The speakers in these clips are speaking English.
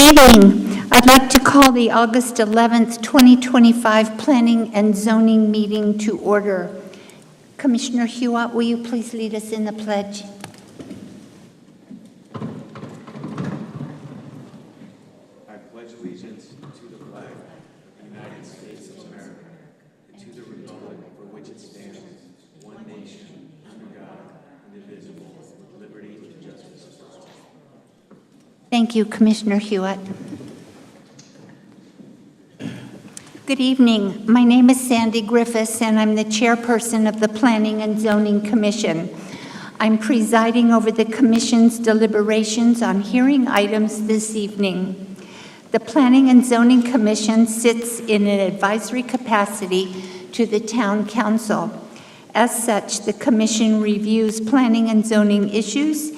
evening. I'd like to call the August 11th, 2025 Planning and Zoning meeting to order. Commissioner Hewitt, will you please lead us in the pledge? I pledge allegiance to the flag of the United States of America and to the republic for which it stands, one nation, under God, indivisible, with liberty and justice for all. Thank you, Commissioner Hewitt. Good evening. My name is Sandy Griffiths, and I'm the chairperson of the Planning and Zoning Commission. I'm presiding over the Commission's deliberations on hearing items this evening. The Planning and Zoning Commission sits in an advisory capacity to the Town Council. As such, the Commission reviews planning and zoning issues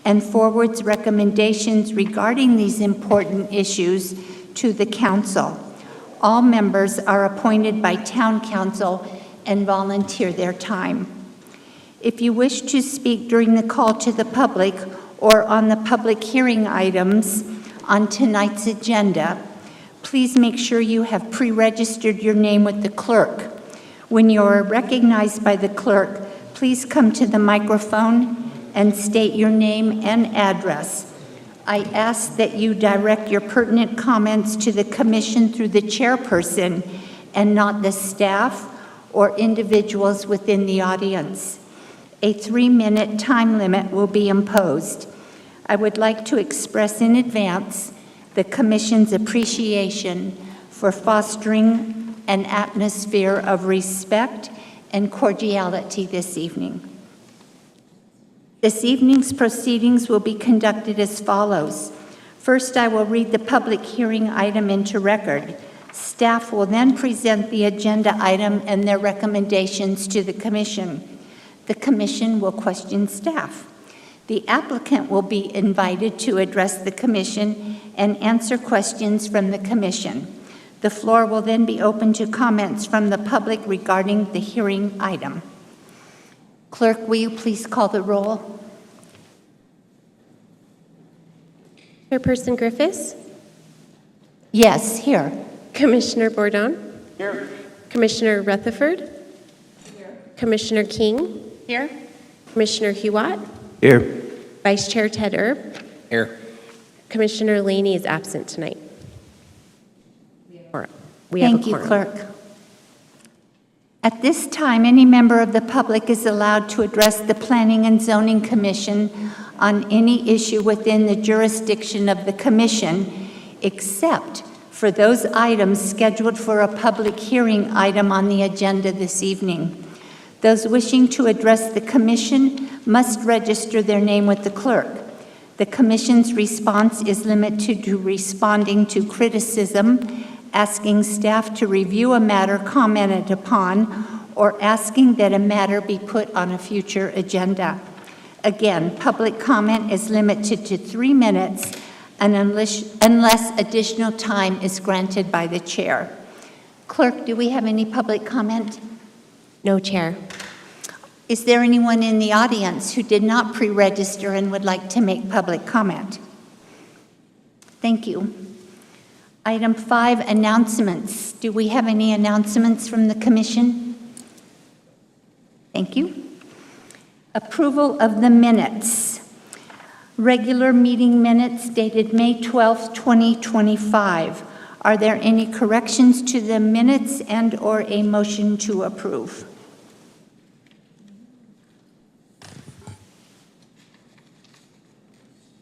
and forwards recommendations regarding these important issues to the Council. All members are appointed by Town Council and volunteer their time. If you wish to speak during the call to the public or on the public hearing items on tonight's agenda, please make sure you have pre-registered your name with the clerk. When you are recognized by the clerk, please come to the microphone and state your name and address. I ask that you direct your pertinent comments to the Commission through the chairperson and not the staff or individuals within the audience. A 3-minute time limit will be imposed. I would like to express in advance the Commission's appreciation for fostering an atmosphere of respect and cordiality this evening. This evening's proceedings will be conducted as follows. First, I will read the public hearing item into record. Staff will then present the agenda item and their recommendations to the Commission. The Commission will question staff. The applicant will be invited to address the Commission and answer questions from the Commission. The floor will then be open to comments from the public regarding the hearing item. Clerk, will you please call the roll? Chairperson Griffiths? Yes, here. Commissioner Bourdon? Here. Commissioner Rutherford? Here. Commissioner King? Here. Commissioner Hewitt? Here. Vice Chair Ted Erb? Here. Commissioner Laney is absent tonight. We have Thank a you, quorum. Clerk. At this time, any member of the public is allowed to address the Planning and Zoning Commission on any issue within the jurisdiction of the Commission, except for those items scheduled for a public hearing item on the agenda this evening. Those wishing to address the Commission must register their name with the clerk. The Commission's response is limited to responding to criticism, asking staff to review a matter commented upon, or asking that a matter be put on a future agenda. Again, public comment is limited to 3 minutes and unless additional time is granted by the chair. Clerk, do we have any public comment? No, Chair. Is there anyone in the audience who did not pre-register and would like to make public comment? Thank you. Item 5, announcements. Do we have any announcements from the Commission? Thank you. Approval of the minutes. Regular meeting minutes dated May 12th, 2025. Are there any corrections to the minutes and/or a motion to approve?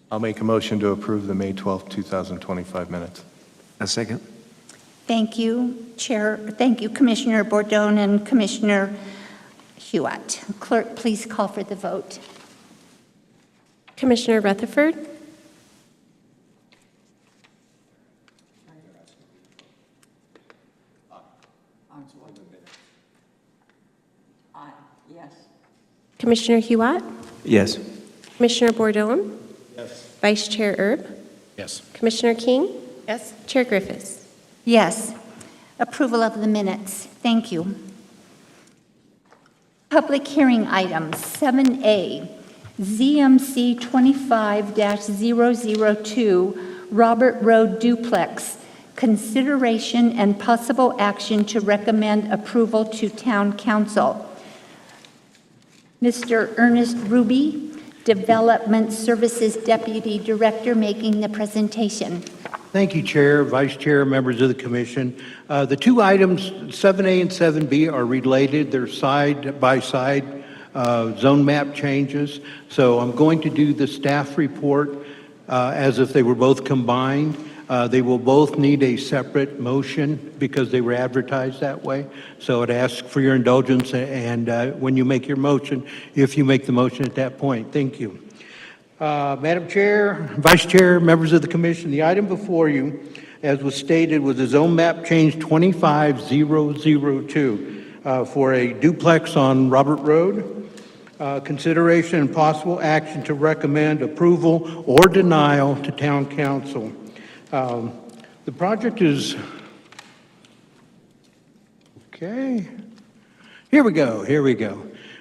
I'll make a motion to approve the May 12th, 2025 minutes. A second. Thank you, Chair. Thank you, Commissioner Bourdon and Commissioner Hewitt. Clerk, please call for the vote. Commissioner Rutherford? Yes. Commissioner Hewitt? Yes. Commissioner Bourdon? Yes. Vice Chair Erb? Yes. Commissioner King? Yes. Chair Griffiths? Yes. Approval of the minutes. Thank you. Public hearing items, 7A, ZMC 25-002, Robert Road duplex. Consideration and possible action to recommend approval to Town Council. Mr. Ernest Ruby, Development Services Deputy Director, making the presentation. Thank you, Chair, Vice Chair, members of the Commission. The two items, 7A and 7B, are related. They're side-by-side zone map changes. So I'm going to do the staff report as if they were both combined. They will both need a separate motion because they were advertised that way. So I'd ask for your indulgence and when you make your motion, if you make the motion at that point. Thank you. Madam Chair, Vice Chair, members of the Commission, the item before you, as was stated, was a zone map change 25002 for a duplex on Robert Road. Consideration and possible action to recommend approval or denial to Town Council. The project is, okay, here we go.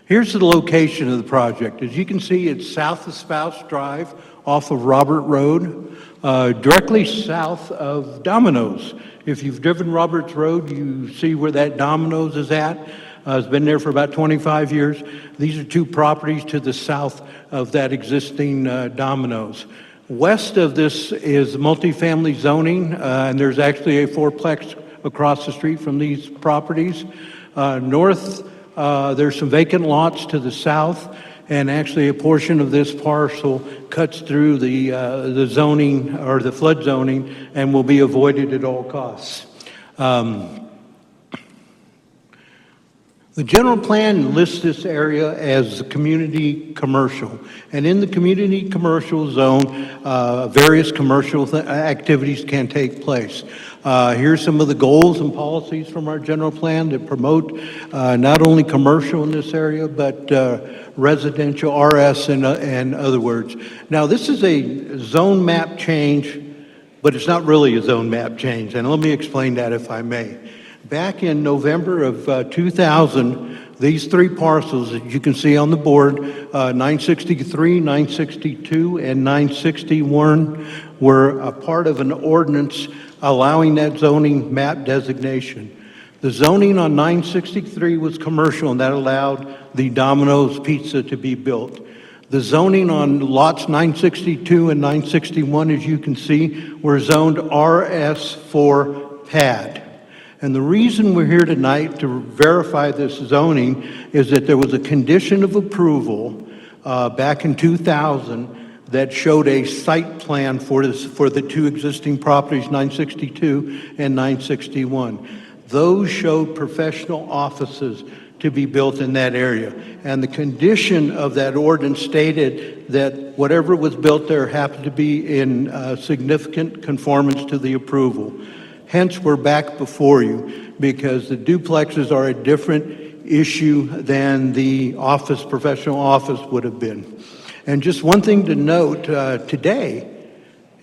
Here's the location of the project. As you can see, it's south of Spouse Drive off of Robert Road, directly south of Domino's. If you've driven Roberts Road, you see where that Domino's is at. It's been there for about 25 years. These are two properties to the south of that existing Domino's. West of this is multifamily zoning, and there's actually a fourplex across the street from these properties. North, there's some vacant lots to the south, and actually a portion of this parcel cuts through the zoning or the flood zoning and will be avoided at all costs. The general plan lists this area as community commercial, and in the community commercial zone, various commercial activities can take place. Here's some of the goals and policies from our general plan that promote not only commercial in this area, but residential, RS, in other words. Now, this is a zone map change, but it's not really a zone map change, and let me explain that if I may. Back in November of 2000, these three parcels that you can see on the board, 963, 962, and 961, were a part of an ordinance allowing that zoning map designation. The zoning on 963 was commercial, and that allowed the Domino's Pizza to be built. The zoning on lots 962 and 961, as you can see, were zoned RS for PAD. And the reason we're here tonight to verify this zoning is that there was a condition of approval back in 2000 that showed a site plan for the two existing properties, 962 and 961. Those showed professional offices to be built in that area. And the condition of that ordinance stated that whatever was built there happened to be in significant conformance to the approval. Hence, we're back before you because the duplexes are a different issue than the office, professional office would have been. And just one thing to note today,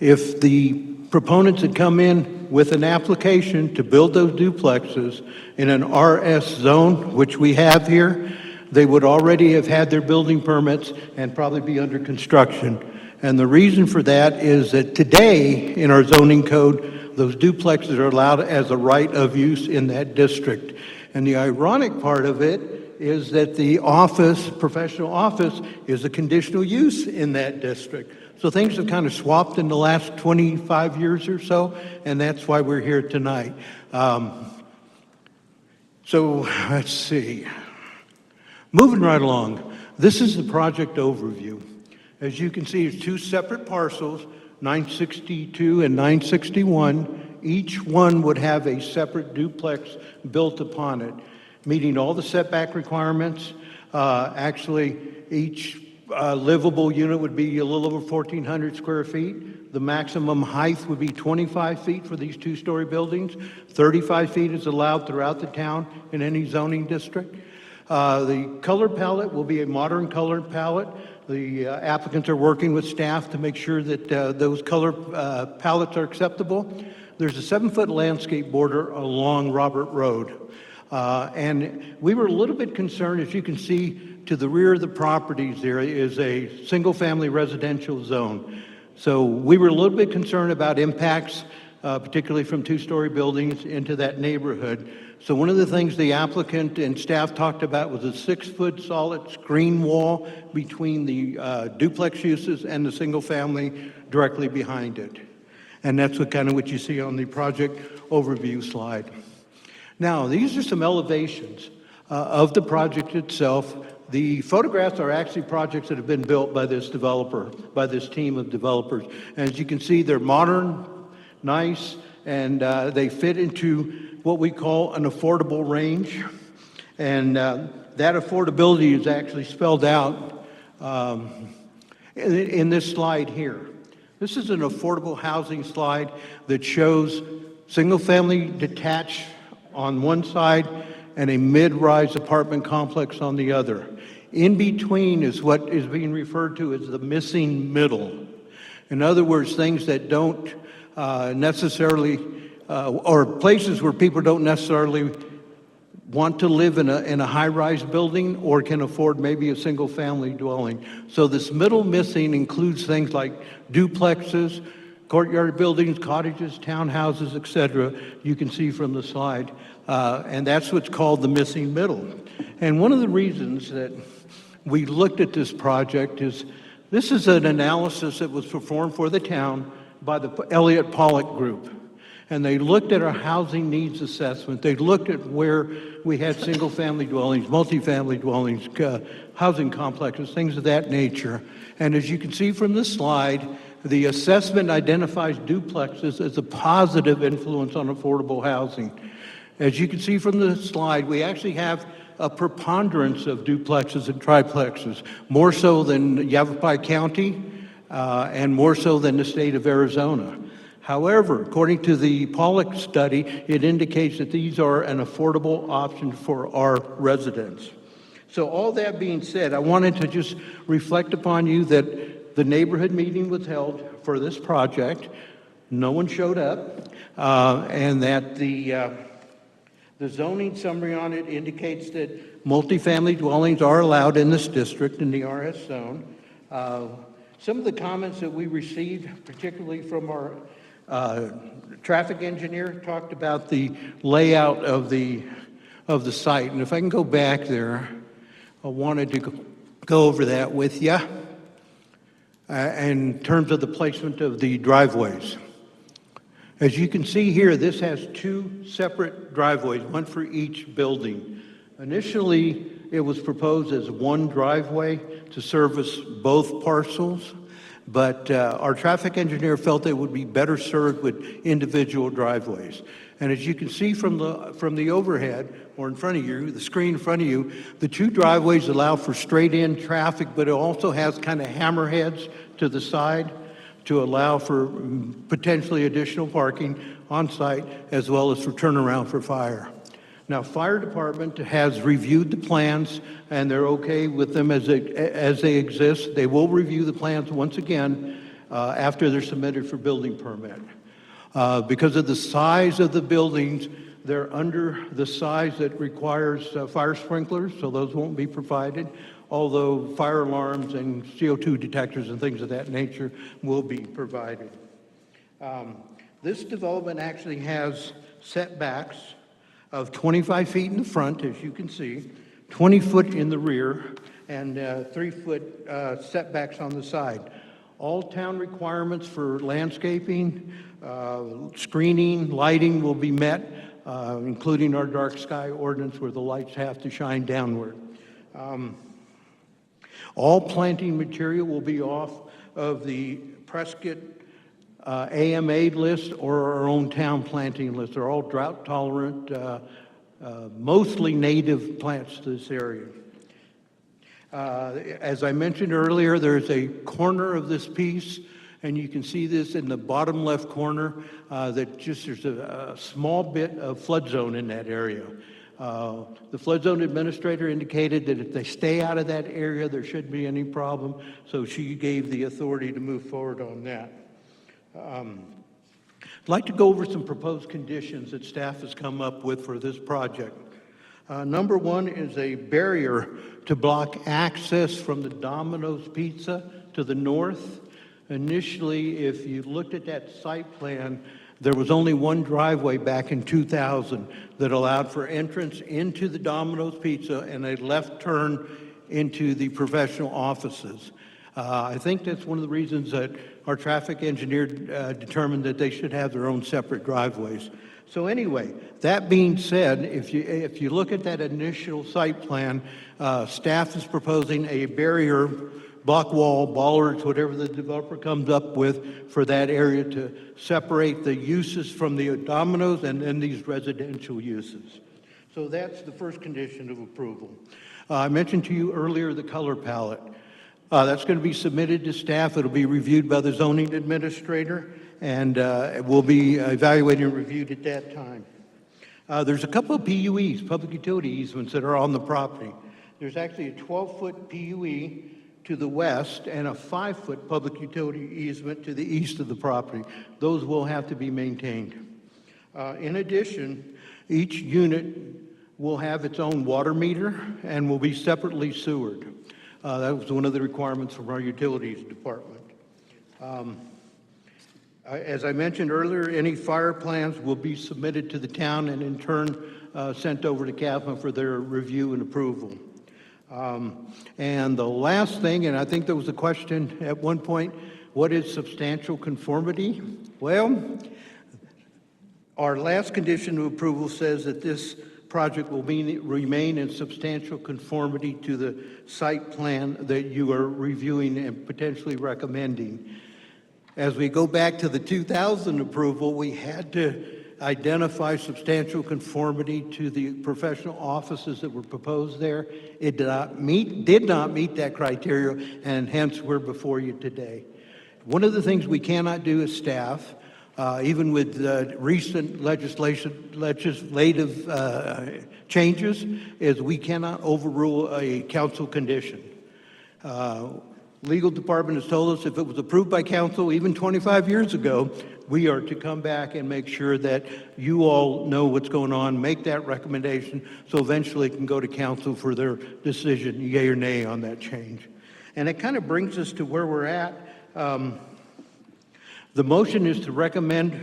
if the proponents had come in with an application to build those duplexes in an RS zone, which we have here, they would already have had their building permits and probably be under construction. And the reason for that is that today in our zoning code, those duplexes are allowed as a right of use in that district. And the ironic part of it is that the office, professional office, is a conditional use in that district. So things have kind of swapped in the last 25 years or so, and that's why we're here tonight. So let's see. Moving right along, this is the project overview. As you can see, it's two separate parcels, 962 and 961. Each one would have a separate duplex built upon it, meeting all the setback requirements. Actually, each livable unit would be a little over 1,400 square feet. The maximum height would be 25 feet for these two-story buildings. 35 feet is allowed throughout the town in any zoning district. The color palette will be a modern color palette. The applicants are working with staff to make sure that those color palettes are acceptable. There's a 7-foot landscape border along Robert Road. And we were a little bit concerned, as you can see, to the rear of the properties there is a single-family residential zone. So we were a little bit concerned about impacts, particularly from two-story buildings into that neighborhood. So one of the things the applicant and staff talked about was a 6-foot solid screen wall between the duplex uses and the single family directly behind it. And that's what you see on the project overview slide. Now, these are some elevations of the project itself. The photographs are actually projects that have been built by this developer, by this team of developers. As you can see, they're modern, nice, and they fit into what we call an affordable range. And that affordability is actually spelled out in this slide here. This is an affordable housing slide that shows single-family detached on one side and a mid-rise apartment complex on the other. In between is what is being referred to as the missing middle. In other words, things that don't necessarily, or places where people don't necessarily want to live in a high-rise building or can afford maybe a single-family dwelling. So this middle missing includes things like duplexes, courtyard buildings, cottages, townhouses, etc. You can see from the slide. And that's what's called the missing middle. And one of the reasons that we looked at this project is this is an analysis that was performed for the town by the Elliott Pollock Group. And they looked at our housing needs assessment. They looked at where we had single-family dwellings, multifamily dwellings, housing complexes, things of that nature. And as you can see from this slide, the assessment identifies duplexes as a positive influence on affordable housing. As you can see from the slide, we actually have a preponderance of duplexes and triplexes, more so than Yavapai County and more so than the state of Arizona. However, according to the Pollock study, it indicates that these are an affordable option for our residents. So all that being said, I wanted to just reflect upon you that the neighborhood meeting was held for this project. No one showed up, and that the zoning summary on it indicates that multifamily dwellings are allowed in this district, in the RS zone. Some of the comments that we received, particularly from our traffic engineer, talked about the layout of the site. And if I can go back there, I wanted to go over that with you in terms of the placement of the driveways. As you can see here, this has 2 separate driveways, one for each building. Initially, it was proposed as one driveway to service both parcels, but our traffic engineer felt they would be better served with individual driveways. And as you can see from the overhead, or in front of you, the screen in front of you, the 2 driveways allow for straight-in traffic, but it also has kind of hammerheads to the side to allow for potentially additional parking on site, as well as for turnaround for fire. Now, fire department has reviewed the plans, and they're okay with them as they exist. They will review the plans once again after they're submitted for building permit. Because of the size of the buildings, they're under the size that requires fire sprinklers, so those won't be provided, although fire alarms and CO2 detectors and things of that nature will be provided. This development actually has setbacks of 25 feet in the front, as you can see, 20 foot in the rear, and 3-foot setbacks on the side. All town requirements for landscaping, screening, lighting will be met, including our dark sky ordinance where the lights have to shine downward. All planting material will be off of the Prescott AMA list or our own town planting list. They're all drought tolerant, mostly native plants to this area. As I mentioned earlier, there's a corner of this piece, and you can see this in the bottom left corner, that just there's a small bit of flood zone in that area. The flood zone administrator indicated that if they stay out of that area, there shouldn't be any problem, so she gave the authority to move forward on that. I'd like to go over some proposed conditions that staff has come up with for this project. Number 1 is a barrier to block access from the Domino's Pizza to the north. Initially, if you looked at that site plan, there was only one driveway back in 2000 that allowed for entrance into the Domino's Pizza and a left turn into the professional offices. I think that's one of the reasons that our traffic engineer determined that they should have their own separate driveways. So anyway, that being said, if you look at that initial site plan, staff is proposing a barrier, block wall, bollards, whatever the developer comes up with for that area to separate the uses from the Domino's and then these residential uses. So that's the first condition of approval. I mentioned to you earlier the color palette. That's going to be submitted to staff. It'll be reviewed by the zoning administrator, and it will be evaluated and reviewed at that time. There's a couple of PUEs, public utility easements, that are on the property. There's actually a 12-foot PUE to the west and a 5-foot public utility easement to the east of the property. Those will have to be maintained. In addition, each unit will have its own water meter and will be separately sewered. That was one of the requirements from our utilities department. As I mentioned earlier, any fire plans will be submitted to the town and in turn sent over to CAFMA for their review and approval. And the last thing, and I think there was a question at one point, what is substantial conformity? Well, our last condition of approval says that this project will remain in substantial conformity to the site plan that you are reviewing and potentially recommending. As we go back to the 2000 approval, we had to identify substantial conformity to the professional offices that were proposed there. It did not meet that criteria, and hence we're before you today. One of the things we cannot do as staff, even with recent legislative changes, is we cannot overrule a council condition. Legal department has told us if it was approved by council even 25 years ago, we are to come back and make sure that you all know what's going on, make that recommendation, so eventually it can go to council for their decision, yay or nay, on that change. And it kind of brings us to where we're at. The motion is to recommend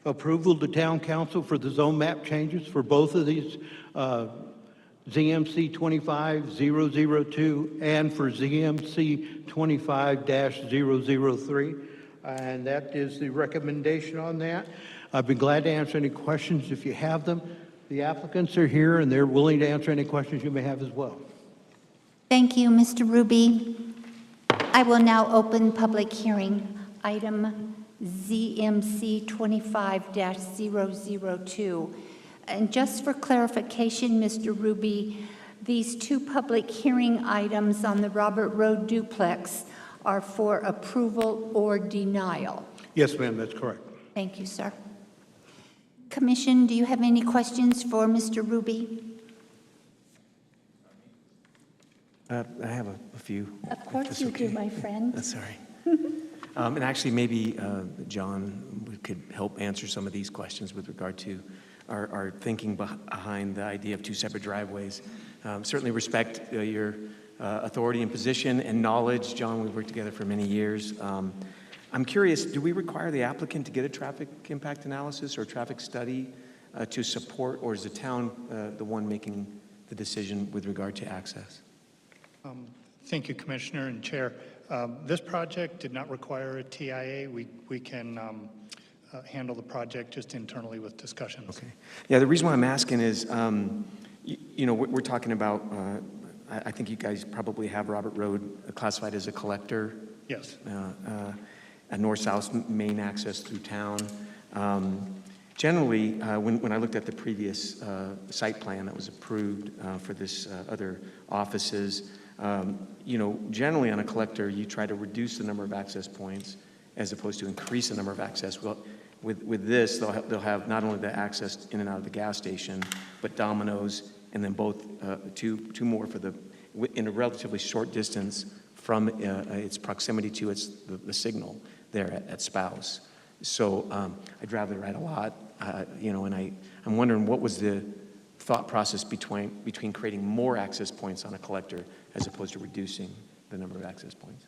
approval to town council for the zone map changes for both of these ZMC 25-002 and for ZMC 25-003. And that is the recommendation on that. I'd be glad to answer any questions if you have them. The applicants are here and they're willing to answer any questions you may have as well. Thank you, Mr. Ruby. I will now open public hearing. Item ZMC 25-002. And just for clarification, Mr. Ruby, these two public hearing items on the Robert Road duplex are for approval or denial. Yes, ma'am, that's correct. Thank you, sir. Commission, do you have any questions for Mr. Ruby? I have a few. Of course you do, my friend. That's all right. And actually, maybe John could help answer some of these questions with regard to our thinking behind the idea of two separate driveways. Certainly respect your authority and position and knowledge. John, we've worked together for many years. I'm curious, do we require the applicant to get a traffic impact analysis or traffic study to support, or is the town the one making the decision with regard to access? Thank you, Commissioner and Chair. This project did not require a TIA. We can handle the project just internally with discussions. Okay. Yeah, the reason why I'm asking is, you know, we're talking about, I think you guys probably have Robert Road classified as a collector. Yes. A north-south main access through town. Generally, when I looked at the previous site plan that was approved for this other offices, you know, generally on a collector, you try to reduce the number of access points as opposed to increase the number of access. Well, with this, they'll have not only the access in and out of the gas station, but Domino's, and then both two more for in a relatively short distance from its proximity to the signal there at Spouse. So I travel right a lot, you know, and I'm wondering what was the thought process between creating more access points on a collector as opposed to reducing the number of access points?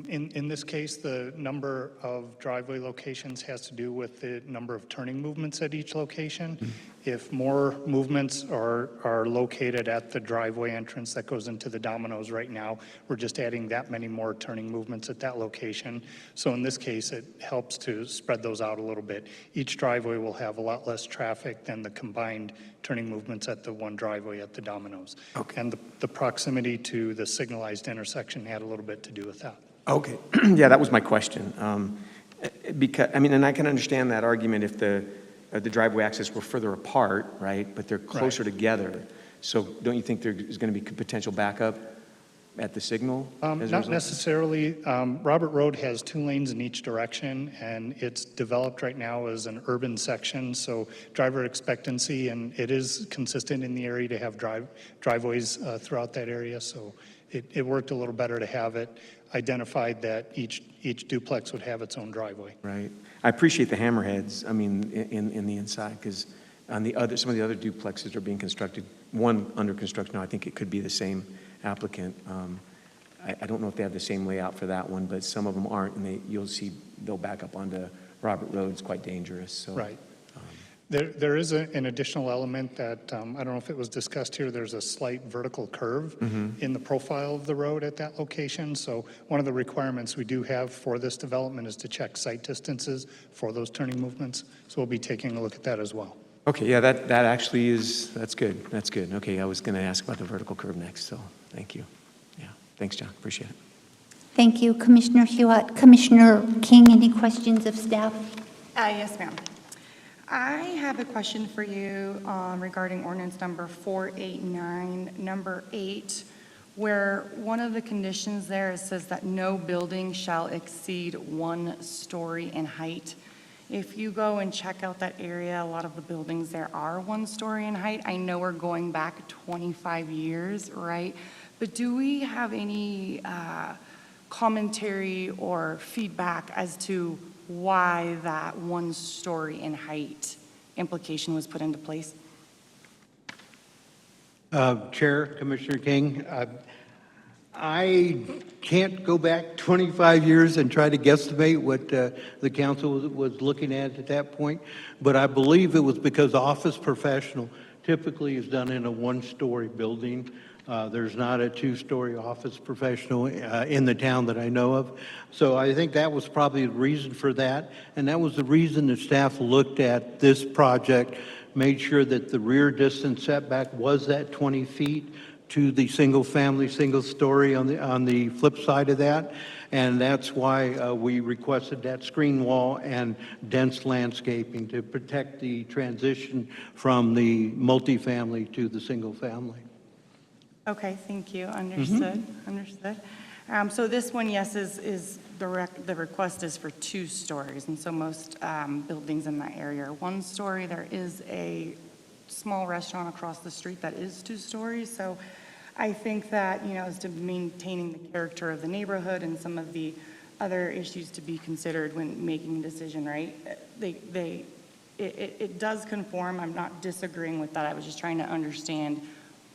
In this case, the number of driveway locations has to do with the number of turning movements at each location. If more movements are located at the driveway entrance that goes into the Domino's right now, we're just adding that many more turning movements at that location. So in this case, it helps to spread those out a little bit. Each driveway will have a lot less traffic than the combined turning movements at the one driveway at the Domino's. Okay. And the proximity to the signalized intersection had a little bit to do with that. Okay, yeah, that was my question. Because, I mean, and I can understand that argument if the driveway access were further apart, right? But they're closer together. So don't you think there's going to be potential backup at the signal? as a Not result? necessarily. Robert Road has 2 lanes in each direction, and it's developed right now as an urban section, so driver expectancy, and it is consistent in the area to have driveways throughout that area, so it worked a little better to have it identified that each duplex would have its own driveway. Right. I appreciate the hammerheads, I mean, in the inside, because on some of the other duplexes are being constructed, one under construction now, I think it could be the same applicant. I don't know if they have the same layout for that one, but some of them aren't, and you'll see they'll back up onto Robert Road. It's quite dangerous, so. Right. There is an additional element that, I don't know if it was discussed here, there's a slight vertical curve in the profile of the road at that location. So one of the requirements we do have for this development is to check sight distances for those turning movements. So we'll be taking a look at that as well. Okay, yeah, that actually that's good. That's good. Okay, I was going to ask about the vertical curve next, so thank you. Yeah, thanks, John. Appreciate it. Thank you, Commissioner Hewitt. Commissioner King, any questions of staff? Yes, ma'am. I have a question for you regarding ordinance number 489, number 8, where one of the conditions there, it says that no building shall exceed 1 story in height. If you go and check out that area, a lot of the buildings there are 1 story in height. I know we're going back 25 years, right? But do we have any commentary or feedback as to why that 1 story in height implication was put into place? Chair, Commissioner King, I can't go back 25 years and try to guesstimate what the council was looking at that point, but I believe it was because office professional typically is done in a 1-story building. There's not a 2-story office professional in the town that I know of. So I think that was probably the reason for that. And that was the reason the staff looked at this project, made sure that the rear distance setback was that 20 feet to the single-family, single-story on the flip side of that. And that's why we requested that screen wall and dense landscaping to protect the transition from the multifamily to the single-family. Okay, thank you. Understood. Understood. So this one, yes, is the request is for 2 stories, and so most buildings in that area are 1 story. There is a small restaurant across the street that is 2 stories. So I think that, as to maintaining the character of the neighborhood and some of the other issues to be considered when making a decision, right? It does conform. I'm not disagreeing with that. I was just trying to understand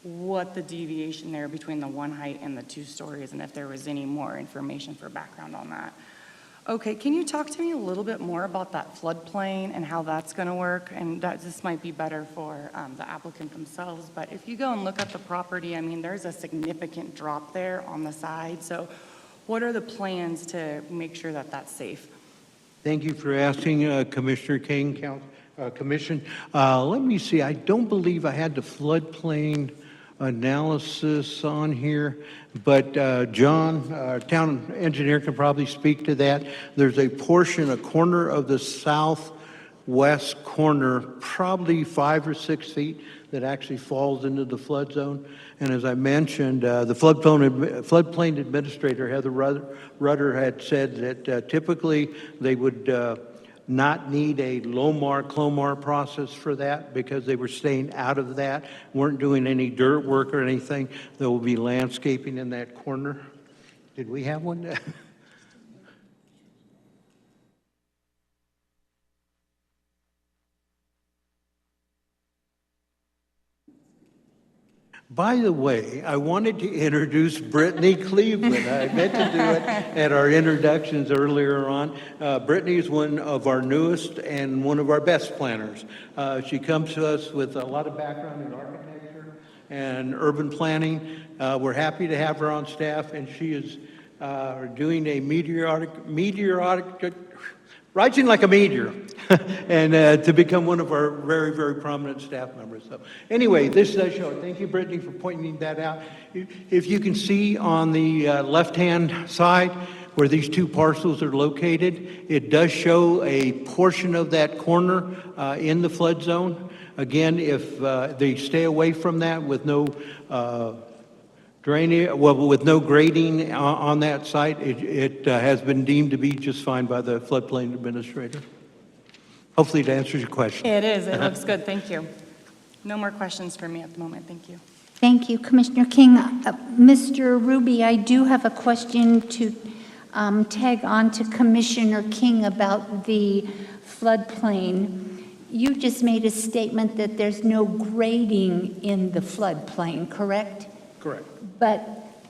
what the deviation there between the 1 height and the 2 stories, and if there was any more information for background on that. Okay, can you talk to me a little bit more about that floodplain and how that's going to work? And this might be better for the applicant themselves, but if you go and look at the property, I mean, there's a significant drop there on the side. So what are the plans to make sure that that's safe? Thank you for asking, Commissioner King, Commission. Let me see, I don't believe I had the floodplain analysis on here, but John, our town engineer, can probably speak to that. There's a corner of the southwest corner, probably 5 or 6 feet, that actually falls into the flood zone. And as I mentioned, the floodplain administrator, Heather Rudder, had said that typically they would not need a Lomar-Clomar process for that because they were staying out of that, weren't doing any dirt work or anything. There will be landscaping in that corner. Did we have one? By the way, I wanted to introduce Brittany Cleveland. I meant to do it at our introductions earlier on. Brittany is one of our newest and one of our best planners. She comes to us with a lot of background in architecture and urban planning. We're happy to have her on staff, and she is doing a rising like a meteor, and to become one of our very, very prominent staff members. So anyway, this does show. Thank you, Brittany, for pointing that out. If you can see on the left-hand side where these two parcels are located, it does show a portion of that corner in the flood zone. Again, if they stay away from that with no drainage, well, with no grading on that site, it has been deemed to be just fine by the floodplain administrator. Hopefully it answers your question. It is, it looks good, thank you. No more questions for me at the moment, thank you. Thank you, Commissioner King. Mr. Ruby, I do have a question to tag on to Commissioner King about the floodplain. You just made a statement that there's no grading in the floodplain, correct? Correct. But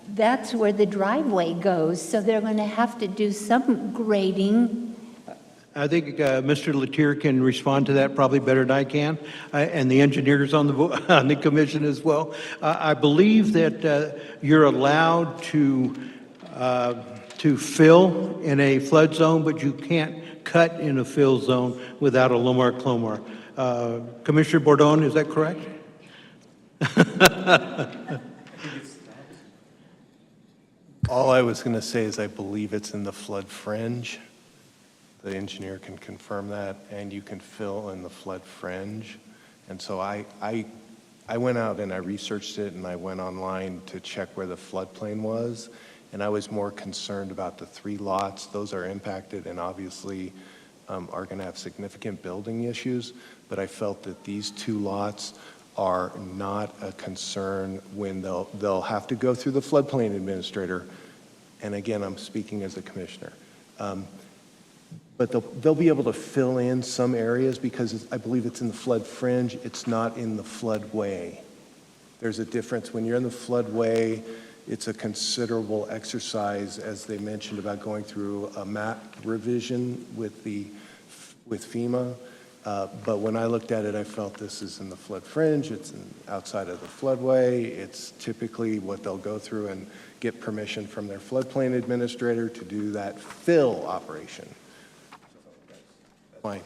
that's where the driveway goes, so they're going to have to do some grading. I think Mr. Latier can respond to that probably better than I can, and the engineers on the commission as well. I believe that you're allowed to fill in a flood zone, but you can't cut in a fill zone without a Lomar-Clomar. Commissioner Bordone, is that correct? All I was going to say is I believe it's in the flood fringe. The engineer can confirm that, and you can fill in the flood fringe. And so I went out and I researched it, and I went online to check where the floodplain was, and I was more concerned about the 3 lots. Those are impacted and obviously are going to have significant building issues, but I felt that these 2 lots are not a concern when they'll have to go through the floodplain administrator. And again, I'm speaking as a commissioner. But they'll be able to fill in some areas because I believe it's in the flood fringe. It's not in the floodway. There's a difference. When you're in the floodway, it's a considerable exercise, as they mentioned, about going through a map revision with FEMA. But when I looked at it, I felt this is in the flood fringe. It's outside of the floodway. It's typically what they'll go through and get permission from their floodplain administrator to do that fill operation. That's my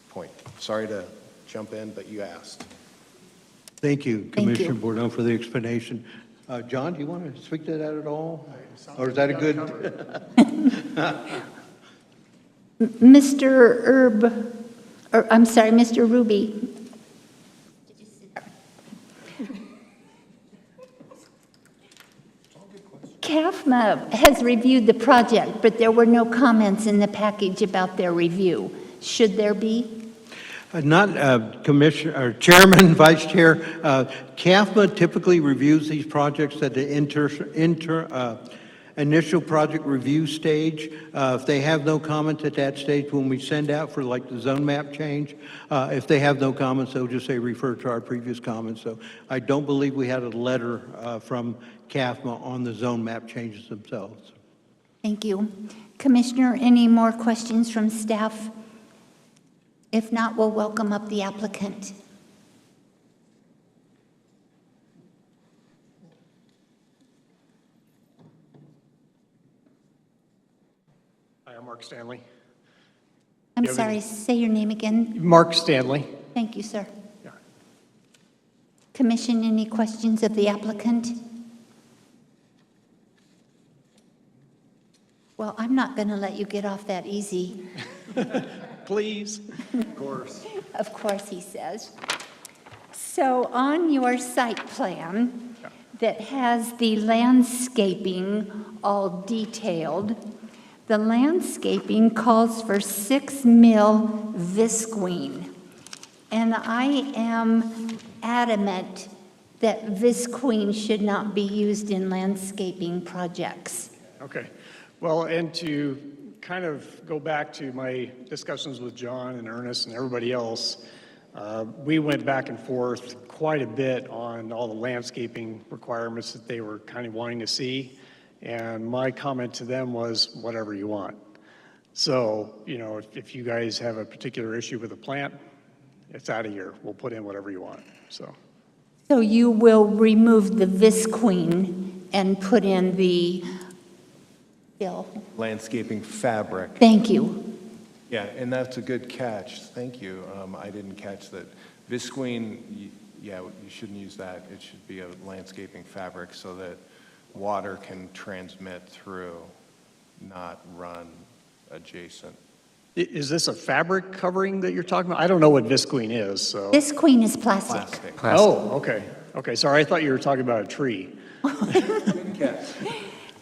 point. Sorry to jump in, but you asked. Thank you, Thank you. Commissioner Bordone, for the explanation. John, do you want to speak to that at all? Or is that a good? Mr. Ruby. CAFMA has reviewed the project, but there were no comments in the package about their review. Should there be? Not Commissioner, or Chairman, Vice Chair. CAFMA typically reviews these projects at the initial project review stage. If they have no comments at that stage, when we send out for like the zone map change, if they have no comments, they'll just say refer to our previous comments. So I don't believe we had a letter from CAFMA on the zone map changes themselves. Thank you. Commissioner, any more questions from staff? If not, we'll welcome up the applicant. Hi, I'm Mark Stanley. I'm You have sorry, any- say your name again. Mark Stanley. Thank you, sir. Yeah. Commission, any questions of the applicant? Well, I'm not going to let you get off that easy. Please. Of course. Of course, he says. So on your site plan that has the landscaping all detailed, the landscaping calls for 6 mil visqueen. And I am adamant that visqueen should not be used in landscaping projects. Okay. Well, and to kind of go back to my discussions with John and Ernest and everybody else, We went back and forth quite a bit on all the landscaping requirements that they were kind of wanting to see. And my comment to them was, whatever you want. So, you know, if you guys have a particular issue with the plant, it's out of here. We'll put in whatever you want, so. So you will remove the visqueen and put in the fill? Landscaping fabric. Thank you. Yeah, and that's a good catch. Thank you. I didn't catch that. Visqueen, yeah, you shouldn't use that. It should be a landscaping fabric so that water can transmit through, not run adjacent. Is this a fabric covering that you're talking about? I don't know what visqueen is, so. Visqueen is plastic. Plastic. Oh, okay. Okay, sorry, I thought you were talking about a tree. Good catch.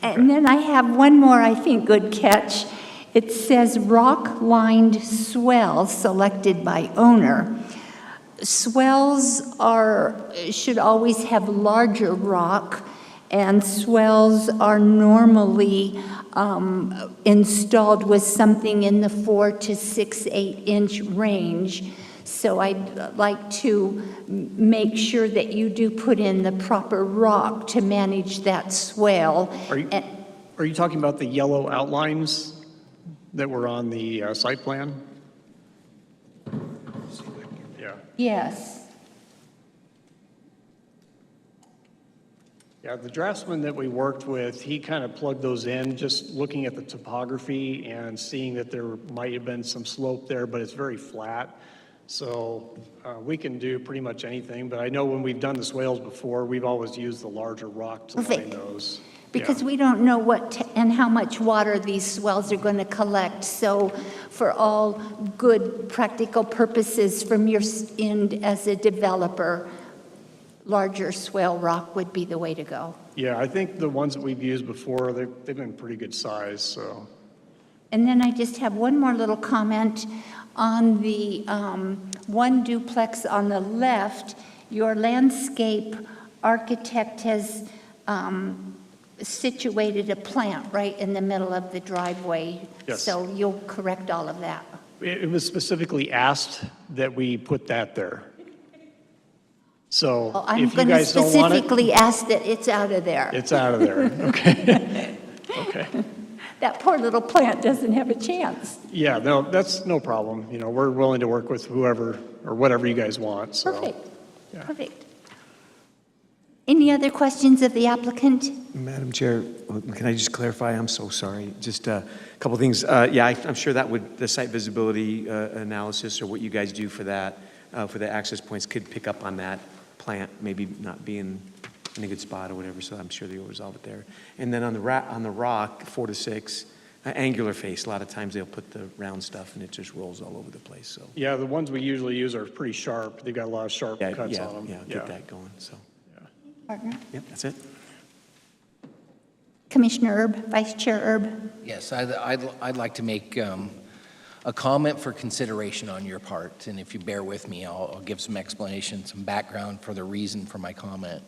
And then I have one more, I think, good catch. It says rock-lined swell selected by owner. Swells should always have larger rock, and swells are normally installed with something in the 4 to 6, 8-inch range. So I'd like to make sure that you do put in the proper rock to manage that swell. Are you talking about the yellow outlines that were on the site plan? Yeah. Yes. Yeah, the draftsman that we worked with, he kind of plugged those in, just looking at the topography and seeing that there might have been some slope there, but it's very flat. So we can do pretty much anything, but I know when we've done the swales before, we've always used the larger rock to line Perfect. those. Because Yeah. we don't know and how much water these swells are going to collect. So for all good practical purposes from your end as a developer, larger swell rock would be the way to go. Yeah, I think the ones that we've used before, they've been pretty good size, so. And then I just have one more little comment on the one duplex on the left. Your landscape architect has situated a plant right in the middle of the driveway. Yes. So you'll correct all of that. It was specifically asked that we put that there. So Well, I'm if you going to guys don't want it, specifically ask that it's out of there. it's out of there, okay? Okay. That poor little plant doesn't have a chance. Yeah, no, that's no problem. You know, we're willing to work with whoever or whatever you guys want, so. Perfect, yeah. perfect. Any other questions of the applicant? Madam Chair, can I just clarify? I'm so sorry. Just a couple things. Yeah, I'm sure that the site visibility analysis or what you guys do for that, for the access points could pick up on that plant, maybe not being in a good spot or whatever, so I'm sure they'll resolve it there. And then on the rock, 4 to 6, angular face, a lot of times they'll put the round stuff and it just rolls all over the place, so. Yeah, the ones we usually use are pretty sharp. They've got a lot of sharp Yeah, cuts yeah, on them. yeah, get that going, so. Partner? Yep, that's it. Commissioner Erb, Vice Chair Erb? Yes, I'd like to make a comment for consideration on your part, and if you bear with me, I'll give some explanation, some background for the reason for my comment.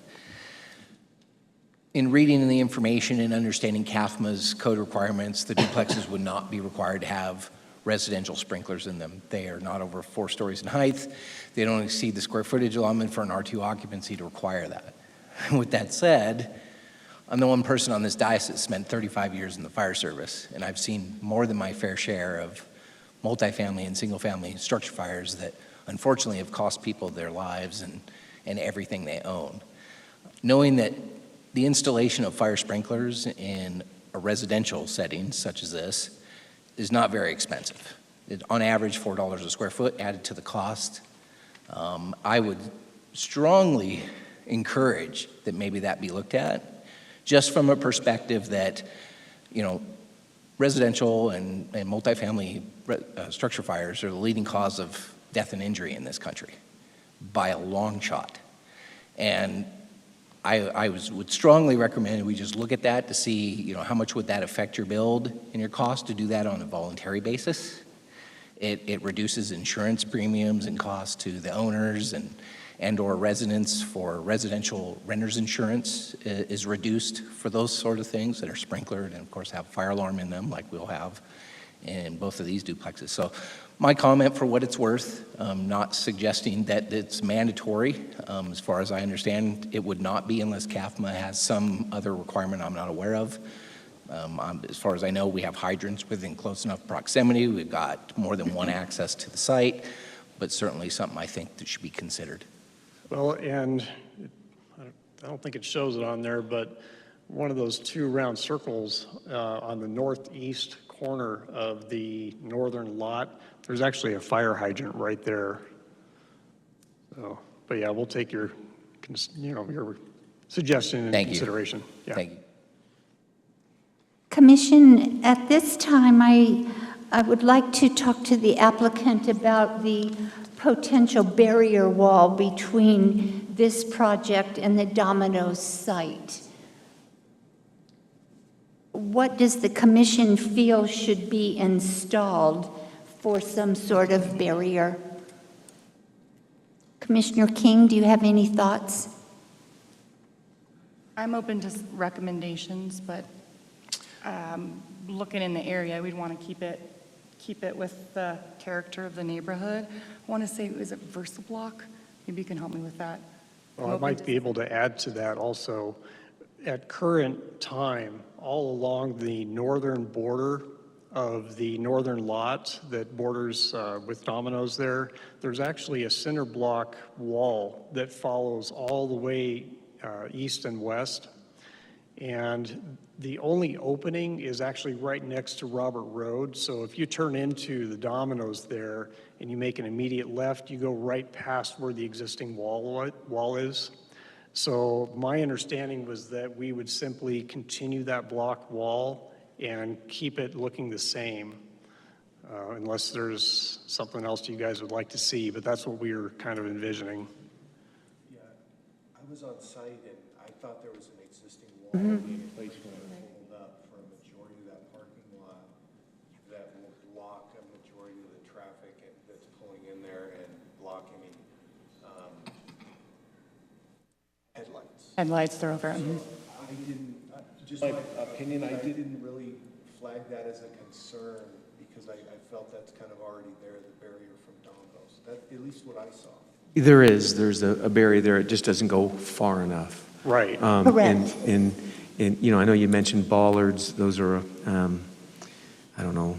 In reading the information and understanding CAFMA's code requirements, the duplexes would not be required to have residential sprinklers in them. They are not over 4 stories in height. They don't exceed the square footage allotment for an R2 occupancy to require that. With that said, I'm the one person on this dais that spent 35 years in the fire service, and I've seen more than my fair share of multifamily and single-family structure fires that unfortunately have cost people their lives and everything they own. Knowing that the installation of fire sprinklers in a residential setting such as this is not very expensive. On average, $4 a square foot added to the cost. I would strongly encourage that maybe that be looked at, just from a perspective that, you know, residential and multifamily structure fires are the leading cause of death and injury in this country by a long shot. And I would strongly recommend we just look at that to see, you know, how much would that affect your build and your cost to do that on a voluntary basis. It reduces insurance premiums and costs to the owners and or residents for residential renters insurance is reduced for those sort of things that are sprinklered and of course have fire alarm in them like we'll have in both of these duplexes. So My comment, for what it's worth, not suggesting that it's mandatory. As far as I understand, it would not be unless CAFMA has some other requirement I'm not aware of. As far as I know, we have hydrants within close enough proximity. We've got more than one access to the site, but certainly something I think that should be considered. Well, and I don't think it shows it on there, but one of those two round circles on the northeast corner of the northern lot, there's actually a fire hydrant right there. So, but yeah, we'll take your, your suggestion into Thank you. consideration. Yeah. Thank you. Commission, at this time, I would like to talk to the applicant about the potential barrier wall between this project and the Domino's site. What does the commission feel should be installed for some sort of barrier? Commissioner King, do you have any thoughts? I'm open to recommendations, but looking in the area, we'd want to keep it with the character of the neighborhood. I want to say, is it VersaBlock? Maybe you can help me with that. Well, I might be able to add to that also. At current time, all along the northern border of the northern lot that borders with Domino's there's actually a cinder block wall that follows all the way east and west. And the only opening is actually right next to Robert Road. So if you turn into the Domino's there and you make an immediate left, you go right past where the existing wall is. So my understanding was that we would simply continue that block wall and keep it looking the same, unless there's something else you guys would like to see, but that's what we were kind of envisioning. Yeah, I was on site and I thought there was an existing wall being placed when it pulled up for a majority of that parking lot that will block a majority of the traffic that's pulling in there and block any headlights. Headlights, they're over. I didn't, just my opinion, I didn't really flag that as a concern because I felt that's kind of already there, the barrier from Domino's. That's at least what I saw. There's a barrier there, it just doesn't go far enough. Right. Correct. And, I know you mentioned bollards, those are, I don't know,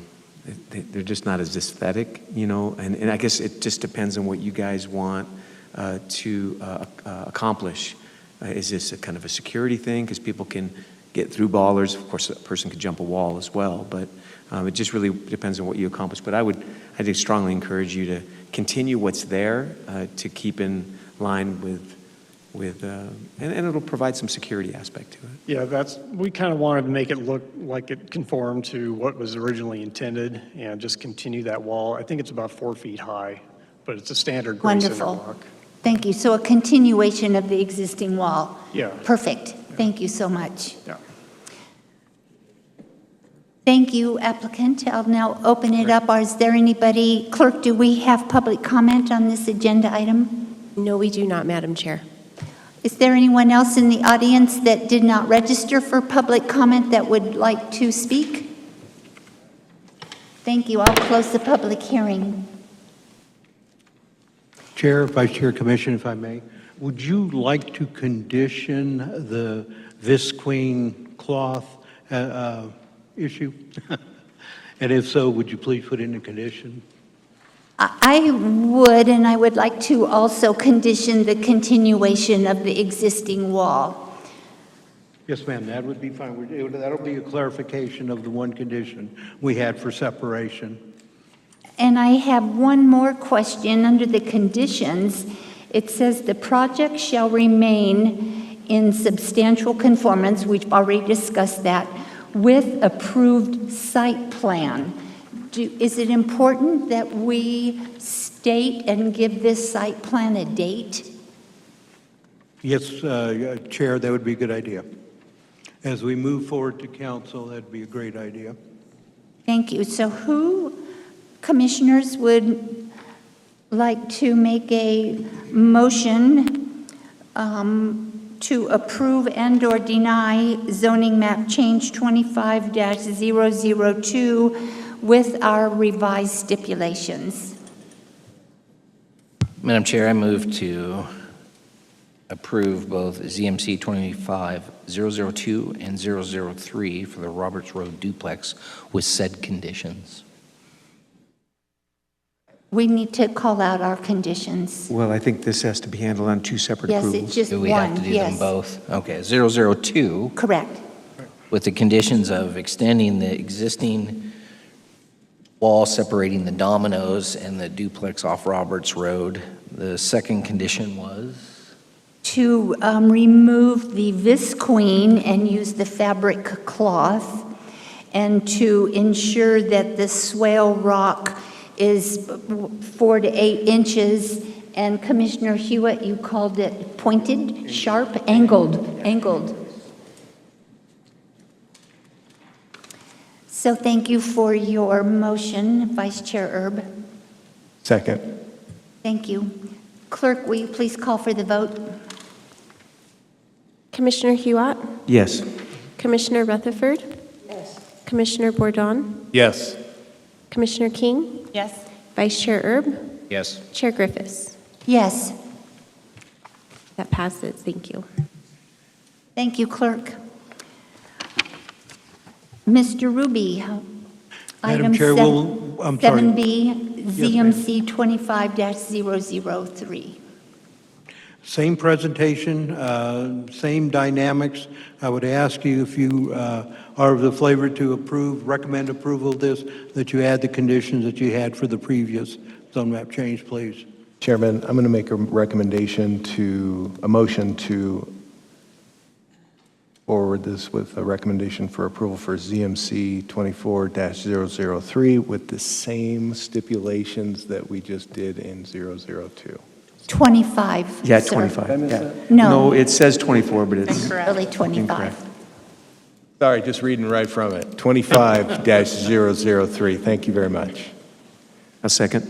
they're just not as aesthetic, and I guess it just depends on what you guys want to accomplish. Is this a kind of a security thing? Because people can get through bollards. Of course, a person could jump a wall as well, but it just really depends on what you accomplish. But I'd strongly encourage you to continue what's there to keep in line with and it'll provide some security aspect to it. Yeah, we kind of wanted to make it look like it conformed to what was originally intended and just continue that wall. I think it's about 4 feet high, but it's a standard gray cinder Wonderful. block. Thank you. So a continuation of the existing wall. Yeah. Perfect. Thank you so much. Yeah. Thank you, applicant. I'll now open it up. Is there anybody, clerk, do we have public comment on this agenda item? No, we do not, Madam Chair. Is there anyone else in the audience that did not register for public comment that would like to speak? Thank you. I'll close the public hearing. Chair, Vice Chair, Commission, if I may, would you like to condition the visqueen cloth issue? And if so, would you please put in a condition? I would, and I would like to also condition the continuation of the existing wall. Yes, ma'am, that would be fine. That'll be a clarification of the one condition we had for separation. And I have one more question under the conditions. It says the project shall remain in substantial conformance, we've already discussed that, with approved site plan. Is it important that we state and give this site plan a date? Yes, Chair, that would be a good idea. As we move forward to council, that'd be a great idea. Thank you. So who, commissioners, would like to make a motion to approve and/or deny zoning map change 25-002 with our revised stipulations. Madam Chair, I move to approve both ZMC 25002 and 003 for the Roberts Road duplex with said conditions. We need to call out our conditions. Well, I think this has to be handled on two separate Yes, approvals. it's just Do we have one, to do them yes. both? Okay, 002 Correct. with the conditions of extending the existing wall separating the Domino's and the duplex off Roberts Road. The second condition was? To remove the Visqueen and use the fabric cloth, and to ensure that the swale rock is 4 to 8 inches, and Commissioner Hewitt, you called it pointed, sharp, angled. So thank you for your motion, Vice Chair Erb. Second. Thank you. Clerk, will you please call for the vote? Commissioner Hewitt? Yes. Commissioner Rutherford? Yes. Commissioner Bourdon? Yes. Commissioner King? Yes. Vice Chair Erb? Yes. Chair Griffiths? Yes. That passes. Thank you. Thank you, Clerk. Mr. Ruby, Madam item Chair, I'm sorry. 7B, Yes, ma'am. ZMC 25-003. Same presentation, same dynamics. I would ask you if you are of the flavor to recommend approval of this, that you add the conditions that you had for the previous zone map change, please. Chairman, I'm going to make a motion to forward this with a recommendation for approval for ZMC 24-003 with the same stipulations that we just did in 002. 25. Yeah, sir. 25. Yeah. No. No, it says 24, but it's Really 25. incorrect. Sorry, just reading right from it. 25-003. Thank you very much. A second.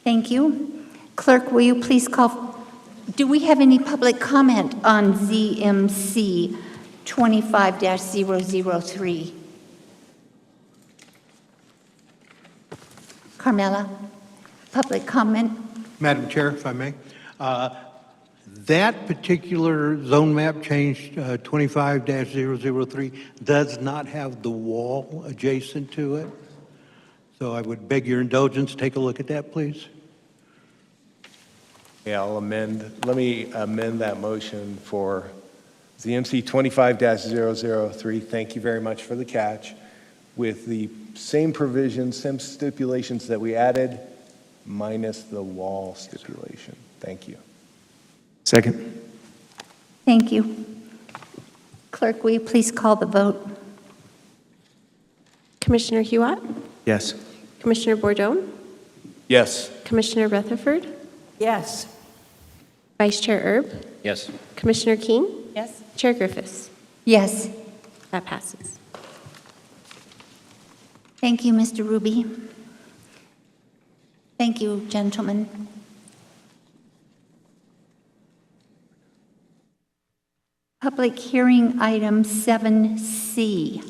Thank you. Clerk, will you please call, do we have any public comment on ZMC 25-003? Carmela, public comment? Madam Chair, if I may. That particular zone map change, 25-003, does not have the wall adjacent to it. So I would beg your indulgence, take a look at that, please. Yeah, let me amend that motion for ZMC 25-003. Thank you very much for the catch. With the same provisions, same stipulations that we added, minus the wall stipulation. Thank you. Second. Thank you. Clerk, will you please call the vote? Commissioner Hewitt? Yes. Commissioner Bourdon? Yes. Commissioner Rutherford? Yes. Vice Chair Erb? Yes. Commissioner King? Yes. Chair Griffiths? Yes. That passes. Thank you, Mr. Ruby. Thank you, gentlemen. Public hearing item 7C,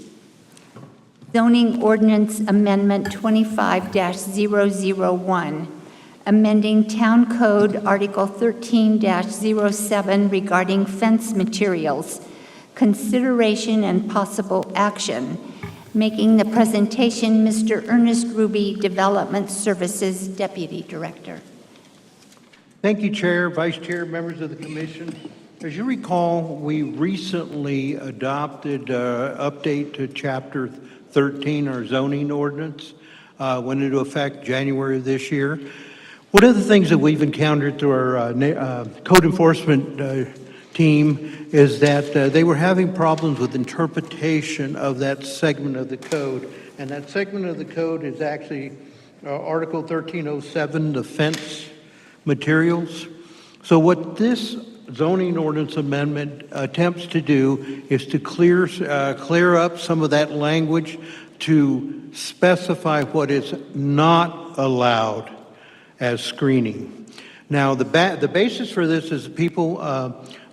zoning ordinance amendment 25-001, amending Town Code Article 13-07 regarding fence materials, consideration and possible action. Making the presentation, Mr. Ernest Ruby, Development Services Deputy Director. Thank you, Chair, Vice Chair, members of the Commission. As you recall, we recently adopted update to Chapter 13, our zoning ordinance, went into effect January of this year. One of the things that we've encountered through our code enforcement team is that they were having problems with interpretation of that segment of the code. And that segment of the code is actually Article 1307, the fence materials. So what this zoning ordinance amendment attempts to do is to clear up some of that language to specify what is not allowed as screening. Now, the basis for this is people